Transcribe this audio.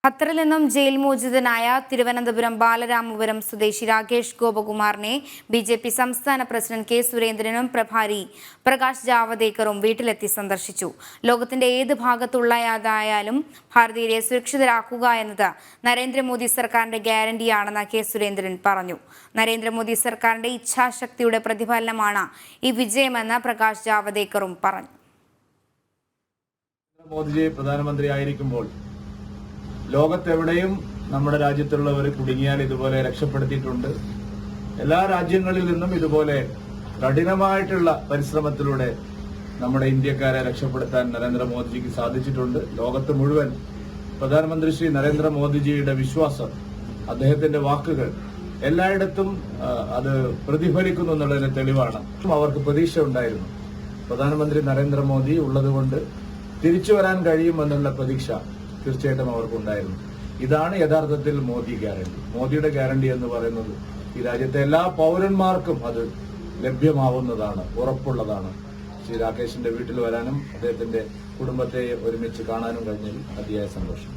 ഖത്തറിൽ നിന്നും ജയിൽ മോചിതനായ തിരുവനന്തപുരം ബാലരാമപുരം സ്വദേശി രാകേഷ് ഗോപകുമാറിനെ ബിജെപി സംസ്ഥാന പ്രസിഡന്റ് കെ സുരേന്ദ്രനും പ്രഭാരി പ്രകാശ് ജാവദേക്കറും വീട്ടിലെത്തി സന്ദർശിച്ചു. ലോകത്തിന്റെ ഏത് ഭാഗത്തുള്ളതായാലും ഭാരതീയരെ സുരക്ഷിതരാക്കുക എന്നത് നരേന്ദ്രമോദി സർക്കാരിന്റെ ഗ്യാരണ്ടിയാണെന്ന് കെ സുരേന്ദ്രൻ പറഞ്ഞു. നരേന്ദ്രമോദി സർക്കാരിന്റെ ഇച്ഛാശക്തിയുടെ പ്രതിഫലനമാണ് ഈ വിജയമെന്ന് പ്രകാശ് ജാവദേക്കറും പറഞ്ഞു. മോദിജി പ്രധാനമന്ത്രിയായിരിക്കുമ്പോൾ ലോകത്തെവിടെയും നമ്മുടെ രാജ്യത്തുള്ളവർ കുടുങ്ങിയാൽ ഇതുപോലെ രക്ഷപ്പെടുത്തിയിട്ടുണ്ട്. എല്ലാ രാജ്യങ്ങളിൽ നിന്നും ഇതുപോലെ കഠിനമായിട്ടുള്ള പരിശ്രമത്തിലൂടെ നമ്മുടെ ഇന്ത്യക്കാരെ രക്ഷപ്പെടുത്താൻ നരേന്ദ്രമോദിജിക്ക് സാധിച്ചിട്ടുണ്ട്. ലോകത്ത് മുഴുവൻ പ്രധാനമന്ത്രി ശ്രീ നരേന്ദ്രമോദിജിയുടെ വിശ്വാസം, അദ്ദേഹത്തിന്റെ വാക്കുകൾ എല്ലായിടത്തും അത് പ്രതിഫലിക്കുന്നു എന്നുള്ളതിന് തെളിവാണ്. അവർക്ക് പ്രതീക്ഷ ഉണ്ടായിരുന്നു, പ്രധാനമന്ത്രി നരേന്ദ്രമോദി ഉള്ളതുകൊണ്ട് തിരിച്ചു വരാൻ കഴിയുമെന്നുള്ള പ്രതീക്ഷ തീർച്ചയായിട്ടും അവർക്കുണ്ടായിരുന്നു. ഇതാണ് യഥാർത്ഥത്തിൽ മോദി ഗ്യാരണ്ടി. മോദിയുടെ ഗ്യാരണ്ടി എന്ന് പറയുന്നത് ഈ രാജ്യത്തെ എല്ലാ പൗരന്മാർക്കും അത് ലഭ്യമാവുന്നതാണ്, ഉറപ്പുള്ളതാണ്. ശ്രീ രാകേഷിന്റെ വീട്ടിൽ വരാനും അദ്ദേഹത്തിന്റെ കുടുംബത്തെ ഒരുമിച്ച് കാണാനും കഴിഞ്ഞതിൽ അതിയായ സന്തോഷം.